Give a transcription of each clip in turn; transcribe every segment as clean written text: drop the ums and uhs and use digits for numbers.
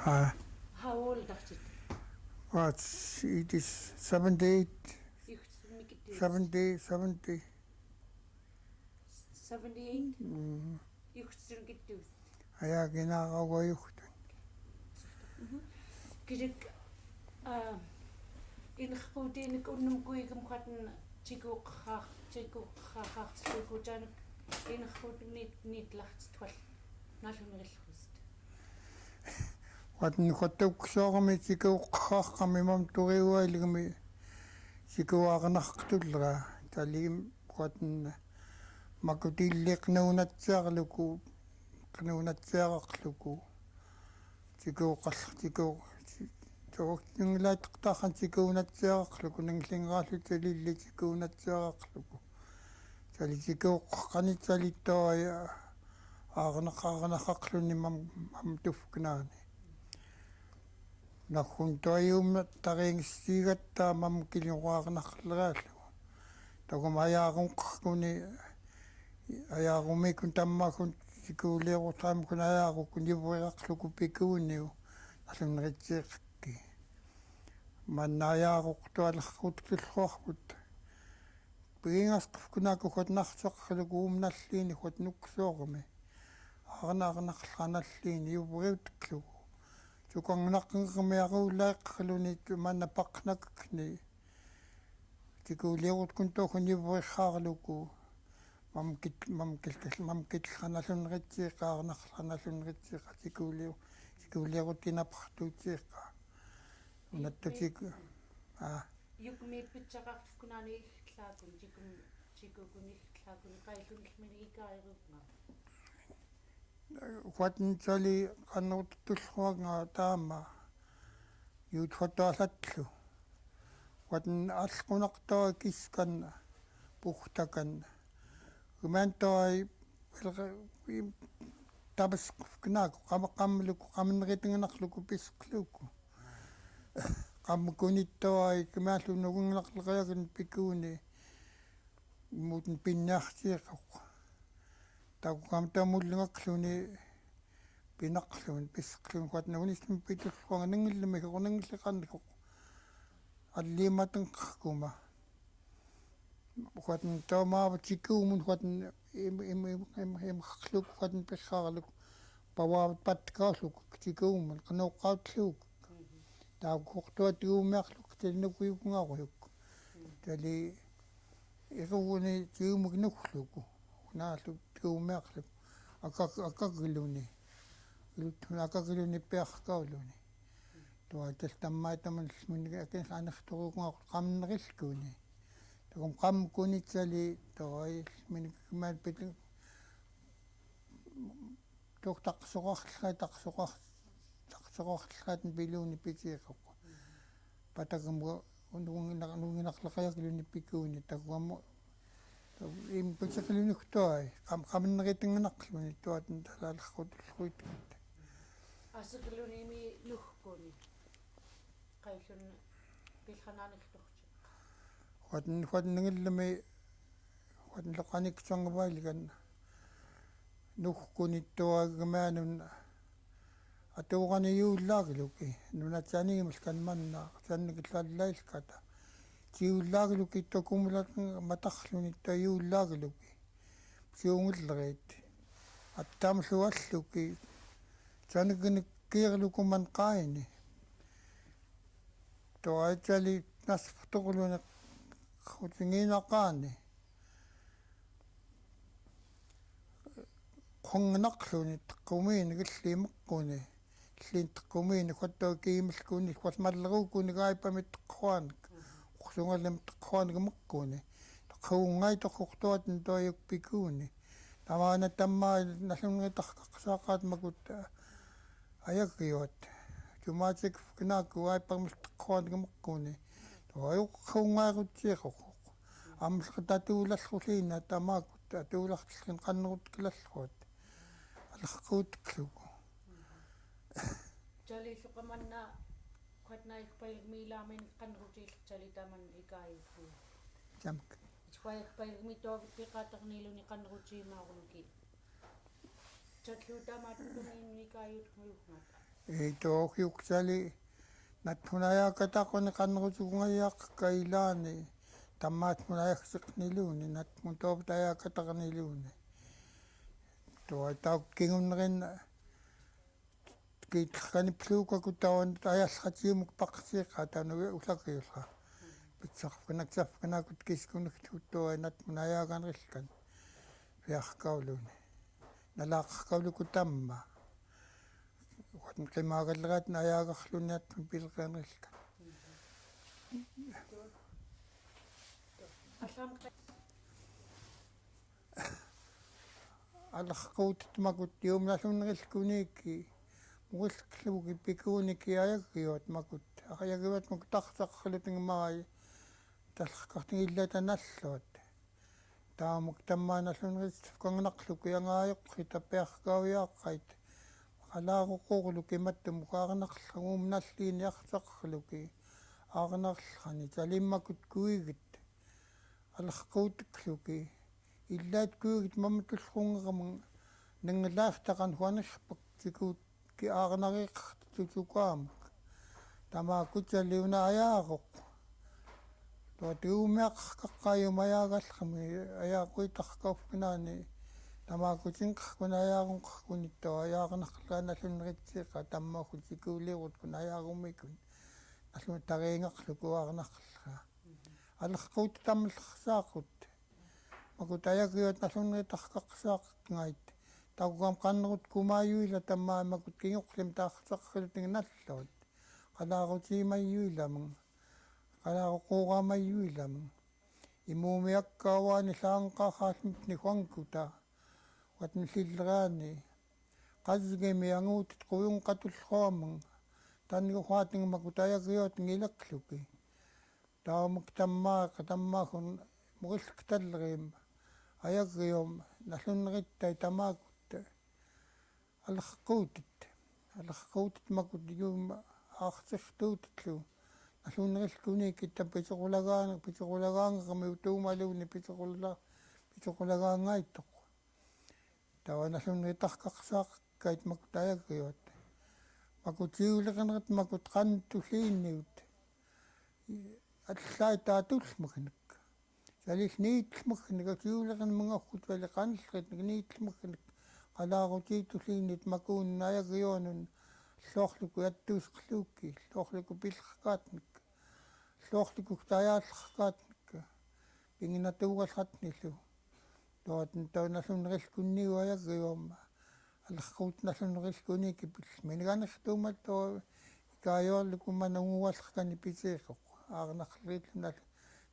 How old are you? What? It is 78, You 70, 70. 78? You still get to. Aja ginagawa-juhtun. Kirik in khudin kunnum kuigum khatn chikuqaq chikujan in khud nit lacht twal nalunrillhust. Watan khutuksoormi tikuqqaqqami mam turiualigmi sikuaqnartullra talim watan makutilleqnuunatsiarluku qnuunatsiaraqluku tikuqalltiku toortinglaatqtarran tikuunatsiaraqluku nanglingeraallutsalilli tikuunatsiaraqluku talitikuqqanitsalittoaya аарнақарнақарлуни мам туфкнаани нахун тоиумна тарингиссигаттаа мам килиуаарнарлерааллу тагумаяарунқаркуни аяарумикун таммакун сикуулиорутаамакун аяарукун ивуиақлуку пикуунниу алуннеритсиеққи маннаяаруқтуалеррутуллуарпут пигингасқфкунаку хотнартеққалуку уумналлиини хотнуксоорми арнаарнарланаллиини ивуиуттклугу тукангнаққингермиаруулаэққалуни манна пақнаккни тикуулиоруткун тоохун ивуиахаарлуку мамкилланалуннеритсиеқарнарланалуннеритсиеқа тикуулиорутинапартуутсиеқа унаттутик юкмиппитсақартфкунаани иллаакун чикукуниллаакун қайлунилминигикаариругнаа хватнцали каннертуллуарнгаа таама юутфотаалатлу хватн аллқунартаа кисканна пухтаканна гумантаи табасқфкнааку қамаққаммалуку қамнеритингнарлуку писқлуку qamkunittawai kimaallun nugungnaqleqayagin pikuuni muuten pinnaartiiqaq taquqamtaamullungaqluni pinaqlun pisqlun quatnagunismi pitulluanga ningillumi qorningilleqarnikoq alliimatenqarkuma quatn taamaava tikuumun quatn imqarluk quatn pirraarluk pawaavat patkaaluk tikuumun qanuuqqautluuk тааккортуатиумиарлук талинукуйугунгаруйук тали ирууни тиумигнуглуку унаалу тиумиарлук акакилуни илуттунакакилуни пиаркаулуни туа талтаммаатаман смуннига акин анерторугунгақут qamnerillkuuni такум qamkunitsali тои миникмаат питин тортақсоқарлаатақсоқарлаатн пилууни питиеқақу патагамга унгуннақлеқаягилуни пикууни такуаму им путсақилунуктуай qamneritiнгнақлуни туатн талаалеррутуллуиткат асеқилуними нухкуни қайлун пилханаанерлорчи хватннгиллами хватнлеқаниксангаваилиган нухкуниттуаагамаанун атуuganiuullaagiluki nunatsaanigimal kanmanna sannigillaallaailkata tiullaagiluki tokumulatin matarluni tayuullaagiluki siungillerit attaamlualluki sanniginikkiirlukuman qaini toaitsali nasftuquluni khutinginaqaani qungnaqluni teqqumiinigilliimeqquni иллиинтеққумиини хуаттаа киималкуни хвасмаллеруукуни гаипамит теққуааник урсунгаллам теққуааникмеққуни теққуунгай тоққортуатн тоаюк пикууни тамаана таммаа наллунгитарқақсаақаат макут аягиуат тумаатик кнаакку гаипамит теққуааникмеққуни тоаюққунгайрутсиеқоқ амлеқататуулаллулиина тамаакут атууларлин қаннерут килаллуат алеққуутклугу Jali sukamanna khatnaikpailmiilaamin qanrutiillertali taman ikaayukku jamk ikwaikpailmitoovittiqaatarniiluni qanrutiimaarunuki tatluutamaattumiin ikaayutmuyugnata tookkiuksali nathunayaakataquni qannerutugungayaq kailaani tammaat munayaksiqniluuni natmun tooputayaakataqniluuni tuatauk kingunnerin kiitlqanipluukaku tawan ayallqatiimuk paqsiqa tanuge ullakiulla pitsorpinaksorpinakut kiskunnertuttua natmunayaaganrilkan viarkauluni nalaaqarkauluku tamma uatn qimaagallerat ayaagarluniatun pilqenerrilkan алларқуутмакут юумналуннерилкуниикки мугиллуги пикууники аяггиот макут аягиват мак тартаққалутингмаи таллаққартигиллата наллуат таамук таммааналлунерит конгнақлуку янгаайоққи тапеаркаавиааққайт алаагоққорлуки матту мукаарнарлагуум наллиини артаққлуки аарнарлани талиммакут куигит алларқуутиклуки иллаат куигит маматуллунгерамун нангалаартақан хуанерпак тикуут ки аарнариққартутукаамак тамаакуталиуна аяароқ туатиумеаққаққаюмаяагаллами аяақуитаркауффинаани тамаакутинқаркуна аяарунқаркуниттоо аяарнарлааналлуннеритсиқа таммааху тикуулиурут куна аяарумикун аллу тариингерлуку аарнарлаа алларқуут таммалларсаақут макут аягиот наллуннеритарқақсааққангайт тагугам каннерут кумааюила таммаа макут кингоқлим таартаққилутингналлуут қалаарутиимайюиламун қалаарукуугаамайюиламун имуумиаккааваани лаанқаахаалмитни хуангкута ватнлиллераани қазгеми ангуутит қуюн қатуллуамун таннигуаатинг макут аягиот ngilakluki таамук таммаахун мугиллкталлерим аягиум наллуннериттай тамаакут аллаққуутит макут юум аартертууттлу наллуннерилкуниикки питеқулагаангерми утуумалууни питеқулагаангаиттоқ тава наллуннеритарқарсаақкайт макут аягиот макут тиулеқенерит макут қантуллиинниут аллаи таатуллмакник салилниитлмакник акиулеқен мангорхут валеқанллерит ниитлмакник қалаарутиитуллииннит макуунна аягиуанун лоорлуку аттуусқлуукки лоорлуку пиллеркаатник лоорлуку таяаллеркаатник пингинатуугалратниллу тоотн тауналлуннерилкунниу аягиуама аллаққуут наллуннерилкуниикки миниганертуумат тоо икаайорлуку манунгуаллеркани питееқоқ аарнарлииллунал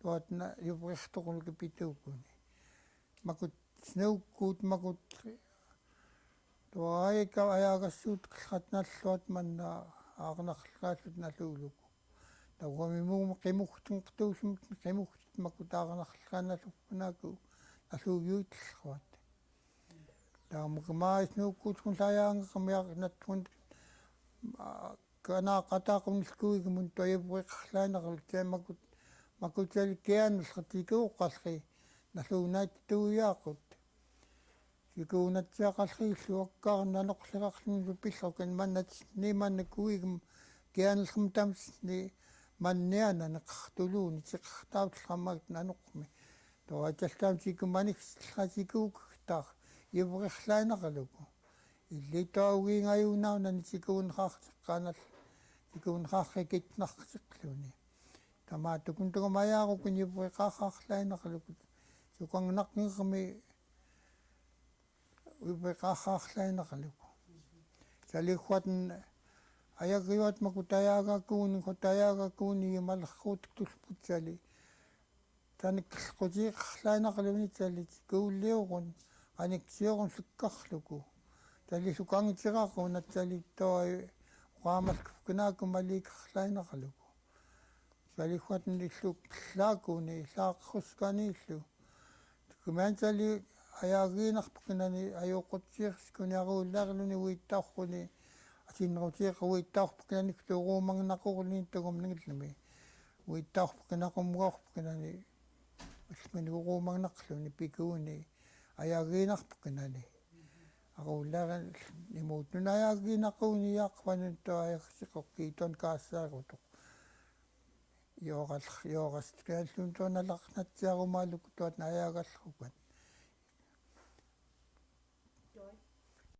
тоотна юбрихторулки питуукуни макут снеуккуут макут тоаика аяагассуут калратналлуат манна аарнарлааллут налуулуку таугамимуум қимухтунqtuusumut қимухтит макут аарнарлааналлуппунааку алууюитллуат таамукмаиснууккуут хулаяангермиарнаттун канаақатаақуниллкуигмун тоябуиқарлаанерл таамакут макутали кианнерлтикууққалли налуунаат тууяақут кикуунатсиақаллииллуаккаарна ноқлеқарлунлу пиллеркан маннат ниманнакуигм кианнерлм тамсни манниана неқартулууни тиқартаавтлраммагт наноқми тоаталлаам тикуманиксллатикууктаар юбрерлаанералуку иллитаугингаюунаарнани тикуунеқартеққанал тикуунеқаррикитнартеқлуни тамаатукун тугамаяарукун юбреқарраарлаанералукут сукангнақнгерми юбреқарраарлаанералуку салихуатн аягиуат макутаяагакууни хотаяагакууни юмалерруутик тулпутсали таниккқутииқарлаанералуни талит кууллиурун аниксиорун луккарлуку талисукангитсеқарру натсалиттоо уаамалккунааку маликерлаанералуку салихуатн иллук лаакуни лааққусканииллу кумаантали аяагиинарпукинани аюоқутсиерскуниарууллаарилуни уиттаарруни асиннерутиеқуиттаарпукинаник туурумагнақурлини тугумнингиллами уиттаарпукинақумгоорпукинани усмани урумагнақлуни пикууни аяагиинарпукинани aqulaagan imut nunayaaginaquuniaaqpanun tuajarsiqoq kiiton kaassaarutuq yooqast kiallun tuanalaqnatsiarumaaluk tuat naajagallupan